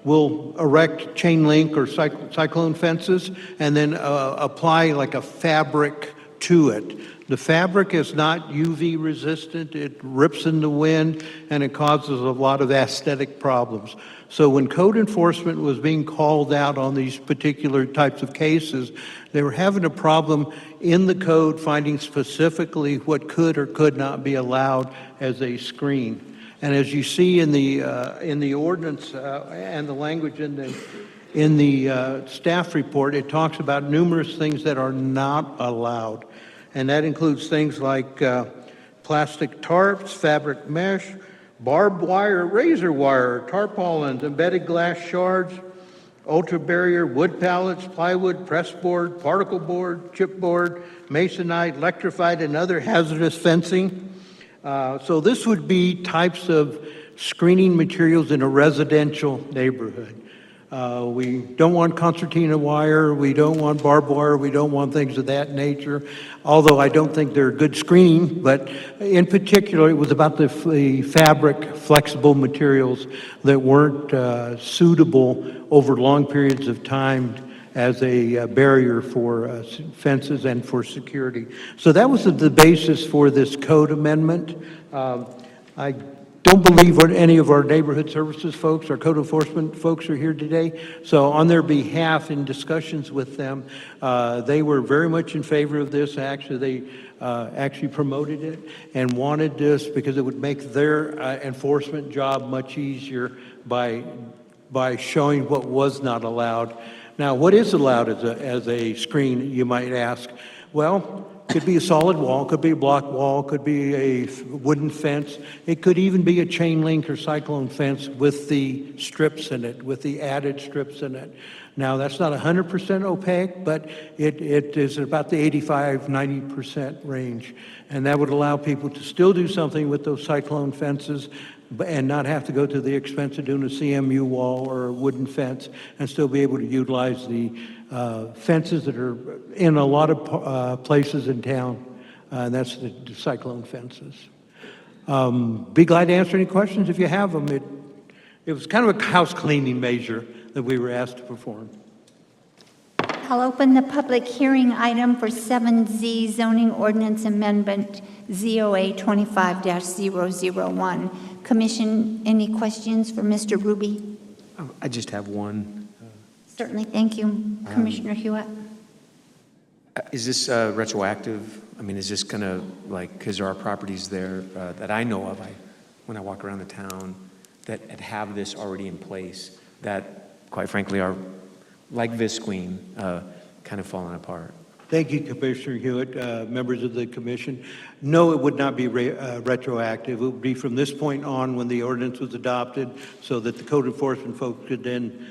will erect chain link or cyclone fences and then apply like a fabric to it. The fabric is not UV resistant, it rips in the wind, and it causes a lot of aesthetic problems. So when code enforcement was being called out on these particular types of cases, they were having a problem in the code finding specifically what could or could not be allowed as a screen. And as you see in the ordinance and the language in the staff report, it talks about numerous things that are not allowed. And that includes things like plastic tarps, fabric mesh, barbed wire, razor wire, tarpaulins, embedded glass shards, ultra barrier, wood pallets, plywood, pressboard, particle board, chipboard, masonite, electrified, and other hazardous fencing. So this would be types of screening materials in a residential neighborhood. We don't want concertina wire, we don't want barbed wire, we don't want things of that nature, although I don't think they're good screening, but in particular, it was about the fabric, flexible materials that weren't suitable over long periods of time as a barrier for fences and for security. So that was the basis for this code amendment. I don't believe any of our neighborhood services folks, our code enforcement folks are here today. So on their behalf, in discussions with them, they were very much in favor of this. Actually, they actually promoted it and wanted this because it would make their enforcement job much easier by showing what was not allowed. Now, what is allowed as a screen, you might ask? Well, could be a solid wall, could be a block wall, could be a wooden fence. It could even be a chain link or cyclone fence with the strips in it, with the added strips in it. Now, that's not 100% opaque, but it is about the 85-90% range. And that would allow people to still do something with those cyclone fences and not have to go to the expense of doing a CMU wall or a wooden fence and still be able to utilize the fences that are in a lot of places in town, and that's the cyclone fences. Be glad to answer any questions if you have them. It was kind of a house cleaning measure that we were asked to perform. I'll open the public hearing item for 7Z zoning ordinance amendment ZOA 25-001. Commission, any questions for Mr. Ruby? I just have one. Certainly, thank you. Commissioner Hewitt. Is this retroactive? I mean, is this going to, like, because there are properties there that I know of, when I walk around the town, that have this already in place, that, quite frankly, are, like Visqueen, kind of falling apart? Thank you, Commissioner Hewitt, members of the commission. No, it would not be retroactive. It would be from this point on when the ordinance was adopted so that the code enforcement folks could then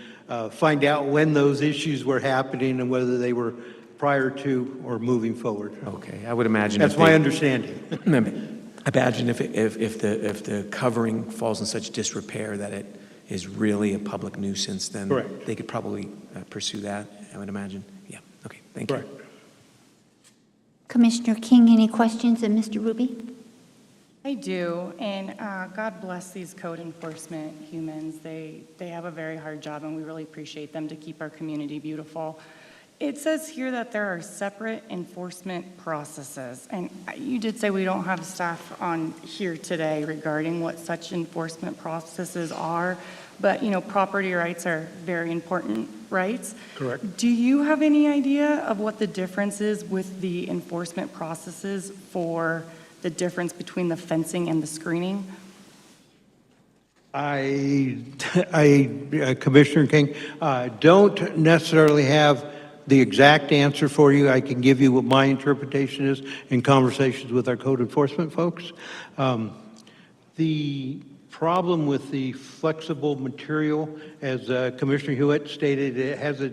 find out when those issues were happening and whether they were prior to or moving forward. Okay, I would imagine. That's my understanding. Imagine if the covering falls in such disrepair that it is really a public nuisance, then Correct. They could probably pursue that, I would imagine. Yeah, okay, thank you. Correct. Commissioner King, any questions of Mr. Ruby? I do, and God bless these code enforcement humans. They have a very hard job, and we really appreciate them to keep our community beautiful. It says here that there are separate enforcement processes, and you did say we don't have staff on here today regarding what such enforcement processes are, but, you know, property rights are very important rights. Correct. Do you have any idea of what the difference is with the enforcement processes for the difference between the fencing and the screening? Commissioner King, don't necessarily have the exact answer for you. I can give you what my interpretation is in conversations with our code enforcement folks. The problem with the flexible material, as Commissioner Hewitt stated, it has a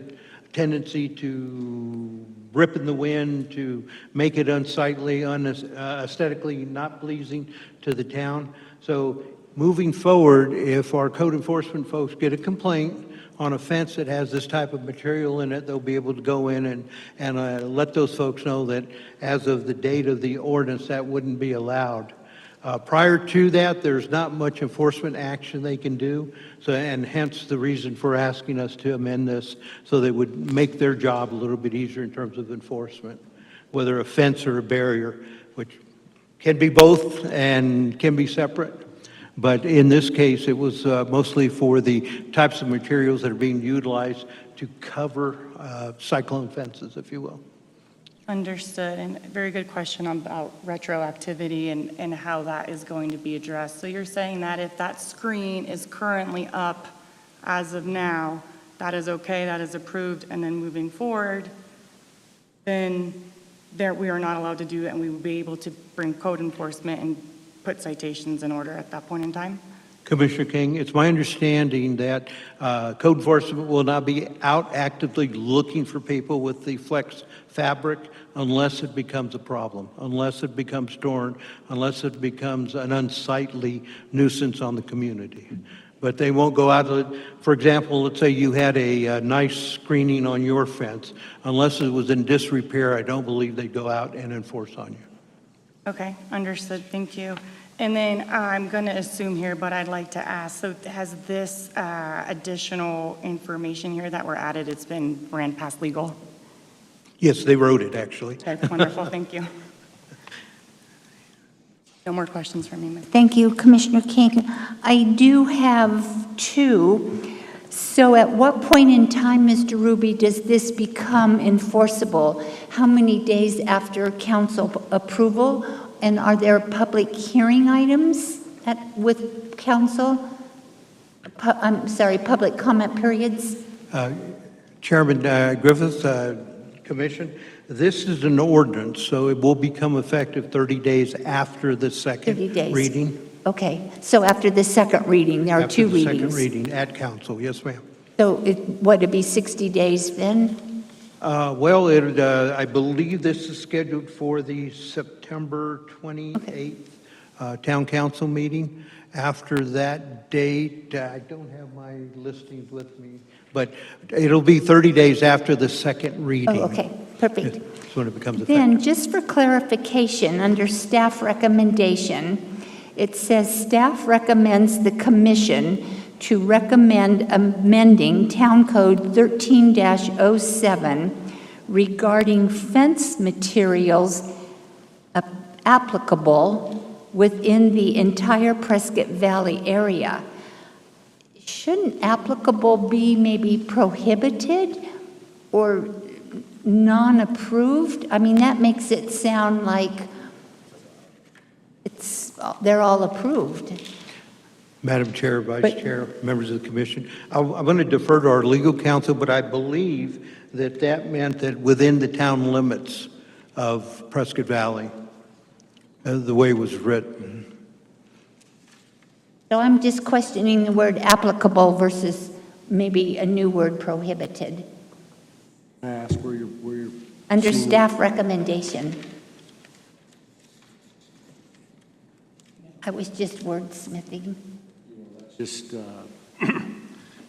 tendency to rip in the wind, to make it unsightly, aesthetically not pleasing to the town. So moving forward, if our code enforcement folks get a complaint on a fence that has this type of material in it, they'll be able to go in and let those folks know that as of the date of the ordinance, that wouldn't be allowed. Prior to that, there's not much enforcement action they can do, so, and hence the reason for asking us to amend this so they would make their job a little bit easier in terms of enforcement. whether a fence or a barrier, which can be both and can be separate. But in this case, it was mostly for the types of materials that are being utilized to cover cyclone fences, if you will. Understood, and very good question about retroactivity and how that is going to be addressed. So you're saying that if that screen is currently up as of now, that is okay, that is approved, and then moving forward, then we are not allowed to do that, and we will be able to bring code enforcement and put citations in order at that point in time? Commissioner King, it's my understanding that code enforcement will not be out actively looking for people with the flex fabric unless it becomes a problem, unless it becomes torn, unless it becomes an unsightly nuisance on the community. But they won't go out, for example, let's say you had a nice screening on your fence. Unless it was in disrepair, I don't believe they'd go out and enforce on you. Okay, understood, thank you. And then I'm going to assume here, but I'd like to ask, so has this additional information here that were added, it's been ran past legal? Yes, they wrote it, actually. Okay, wonderful, thank you. No more questions from me, Ms. Thank you, Commissioner King. I do have two. So at what point in time, Mr. Ruby, does this become enforceable? How many days after council approval? And are there public hearing items with council? I'm sorry, public comment periods? Chairman Griffith, Commission, this is an ordinance, so it will become effective 30 days after the 30 second days. reading. Okay, so after the second reading, there are two After the second readings. reading at council, yes, ma'am. So would it be 60 days then? Well, I believe this is scheduled for the September 28th town council meeting. After that date, I don't have my listings with me, but it'll be 30 days after the second reading. Oh, okay, perfect. That's when it becomes effective. Then, just for clarification, under staff recommendation, it says staff recommends the commission to recommend amending Town Code 13-07 regarding fence materials applicable within the entire Prescott Valley area. Shouldn't applicable be maybe prohibited or non-approved? I mean, that makes it sound like they're all approved. Madam Chair, Vice Chair, members of the commission, I'm going to defer to our legal counsel, but I believe that meant that within the town limits of Prescott Valley, the way it was written. So I'm just questioning the word applicable versus maybe a new word prohibited. I ask where you're Under seeing- staff recommendation. I was just wordsmithing. Just,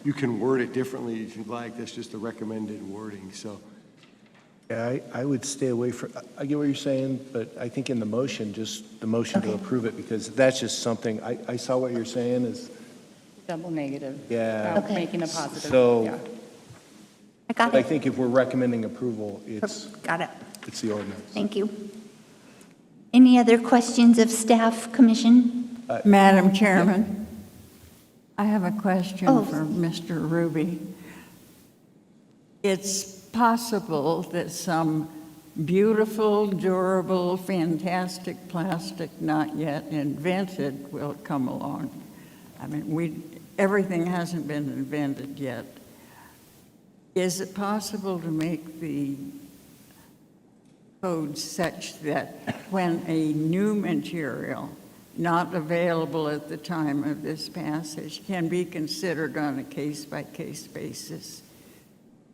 you can word it differently if you'd like. That's just the recommended wording, so. Yeah, I would stay away from, I get what you're saying, but I think in the motion, just the motion to Okay. approve it, because that's just something, I saw what you're saying is, Double negative. Yeah. Without Okay. making a positive. So- yeah. I got I it. think if we're recommending approval, Got it. it's the ordinance. Thank you. Any other questions of staff, commission? Madam Chairman, I have a question Oh. for Mr. Ruby. It's possible that some beautiful, durable, fantastic plastic not yet invented will come along. I mean, everything hasn't been invented yet. Is it possible to make the code such that when a new material not available at the time of this passage can be considered on a case-by-case basis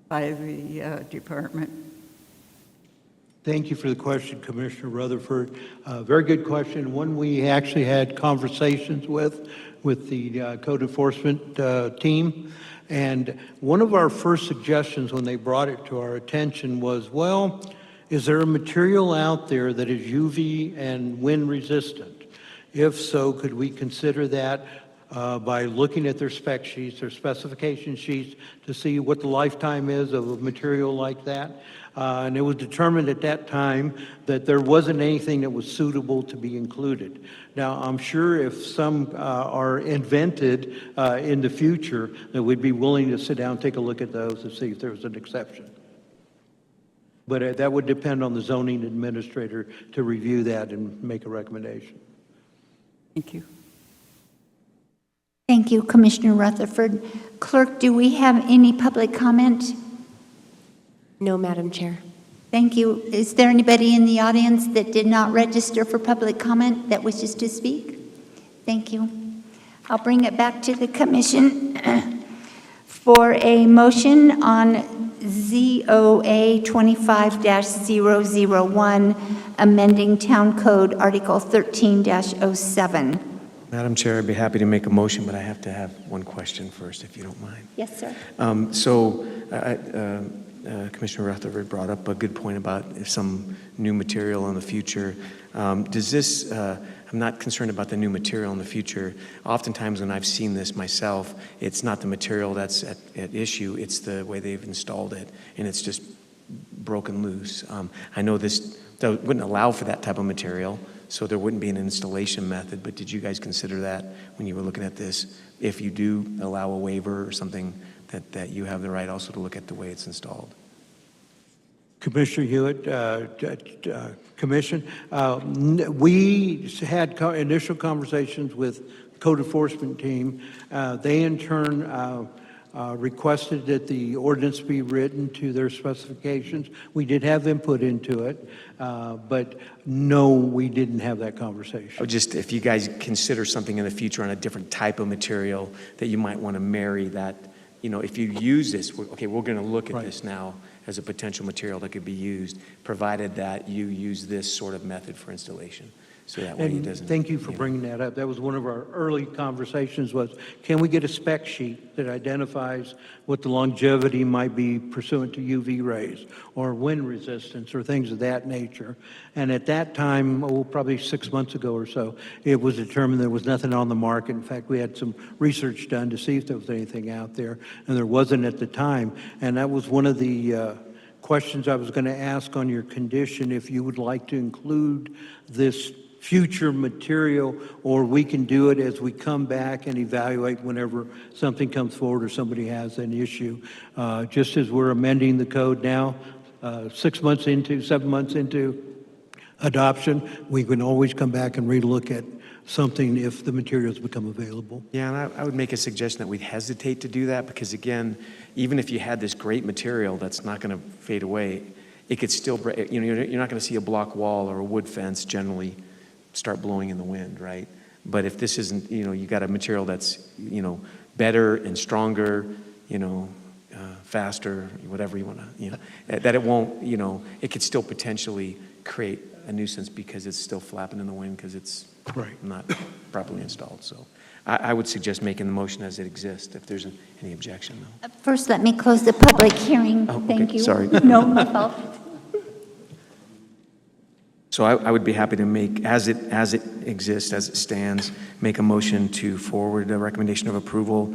by the department? Thank you for the question, Commissioner Rutherford. Very good question. One we actually had conversations with the code enforcement team. And one of our first suggestions when they brought it to our attention was, well, is there a material out there that is UV and wind resistant? If so, could we consider that by looking at their spec sheets, their specification sheets, to see what the lifetime is of a material like that. And it was determined at that time that there wasn't anything that was suitable to be included. Now, I'm sure if some are invented in the future, that we'd be willing to sit down and take a look at those and see if there's an exception. But that would depend on the zoning administrator to review that and make a recommendation. Thank you. Thank you, Commissioner Rutherford. Clerk, do we have any public comment? No, Madam Chair. Thank you. Is there anybody in the audience that did not register for public comment that wishes to speak? Thank you. I'll bring it back to the commission for a motion on ZOA 25-001, amending Town Code Article 13-07. Madam Chair, I'd be happy to make a motion, but I have to have one question first, if you don't mind. Yes, sir. Commissioner Rutherford brought up a good point about if some new material in the future. Does this, I'm not concerned about the new material in the future. Oftentimes when I've seen this myself, it's not the material that's at issue, it's the way they've installed it, and it's just broken loose. I know this wouldn't allow for that type of material, so there wouldn't be an installation method, but did you guys consider that when you were looking at this? If you do allow a waiver or something, that you have the right also to look at the way it's installed? Commissioner Hewitt, Commission, we had initial conversations with the code enforcement team. They in turn requested that the ordinance be written to their specifications. We did have input into it, but no, we didn't have that conversation. Just if you guys consider something in the future on a different type of material that you might want to marry that, you know, if you use this, okay, we're going to look at this now as a potential material that could be used, provided that you use this sort of method for installation. So that way it doesn't. Thank you for bringing that up. That was one of our early conversations was, can we get a spec sheet that identifies what the longevity might be pursuant to UV rays or wind resistance or things of that nature? And at that time, probably 6 months ago or so, it was determined there was nothing on the market. In fact, we had some research done to see if there was anything out there, and there wasn't at the time. And that was one of the questions I was going to ask on your condition, if you would like to include this future material, or we can do it as we come back and evaluate whenever something comes forward or somebody has an issue. Just as we're amending the code now, 7 months into adoption, we can always come back and relook at something if the materials become available. Yeah, and I would make a suggestion that we hesitate to do that because, again, even if you had this great material that's not going to fade away, it could still, you know, you're not going to see a block wall or a wood fence generally start blowing in the wind, right? But if this isn't, you know, you got a material that's, you know, better and stronger, you know, faster, whatever you want to, you know, that it won't, you know, it could still potentially create a nuisance because it's still flapping in the wind because it's not properly installed. So I would suggest making the motion as it exists if there's any objection, though. First, let me close the public hearing. Oh, Thank okay. you. Sorry. No, my fault. So I would be happy to make, as it exists, as it stands, make a motion to forward a recommendation of approval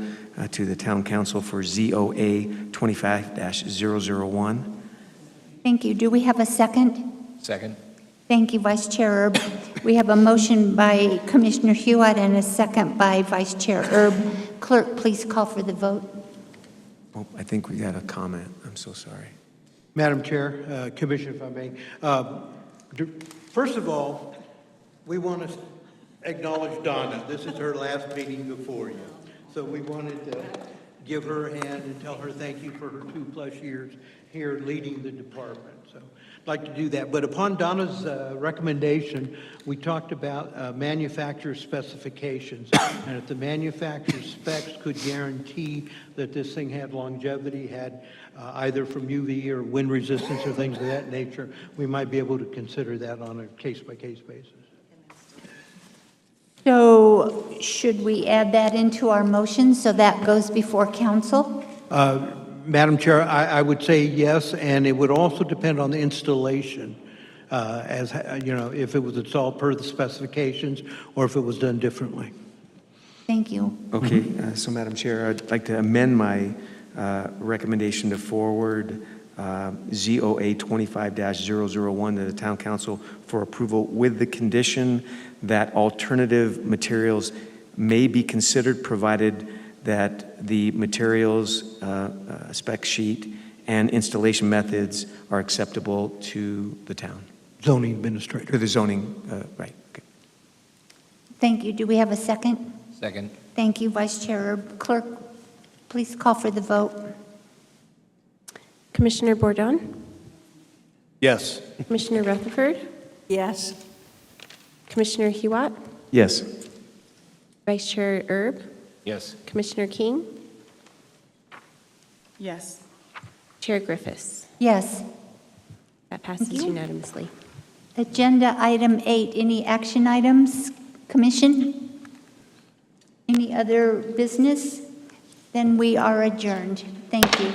to the Town Council for ZOA 25-001. Thank you. Do we have a second? Second. Thank you, Vice Chair Erb. We have a motion by Commissioner Hewitt and a second by Vice Chair Erb. Clerk, please call for the vote. Oh, I think we got a comment. I'm so sorry. Madam Chair, Commissioner, if I may. First of all, we want to acknowledge Donna. This is her last meeting before you. So we wanted to give her a hand and tell her thank you for her 2+ years here leading the department. So I'd like to do that. But upon Donna's recommendation, we talked about manufacturer specifications. And if the manufacturer specs could guarantee that this thing had longevity, had either from UV or wind resistance or things of that nature, we might be able to consider that on a case-by-case basis. So should we add that into our motion so that goes before council? Madam Chair, I would say yes, and it would also depend on the installation, as you know, if it was installed per the specifications or if it was done differently. Thank you. Okay, so Madam Chair, I'd like to amend my recommendation to forward ZOA 25-001 to the Town Council for approval with the condition that alternative materials may be considered, provided that the materials, spec sheet, and installation methods are acceptable to the town, Zoning administrator. to the zoning, right, okay. Thank you. Do we have a second? Second. Thank you, Vice Chair Erb. Clerk, please call for the vote. Commissioner Bordon, Yes. Commissioner Rutherford, Yes. Commissioner Hewitt, Yes. Vice Chair Erb, Yes. Commissioner King, Yes. Chair Griffiths. Yes. That passes Thank you. unanimously. Agenda item 8, any action items, Commission? Any other business? Then we are adjourned. Thank you.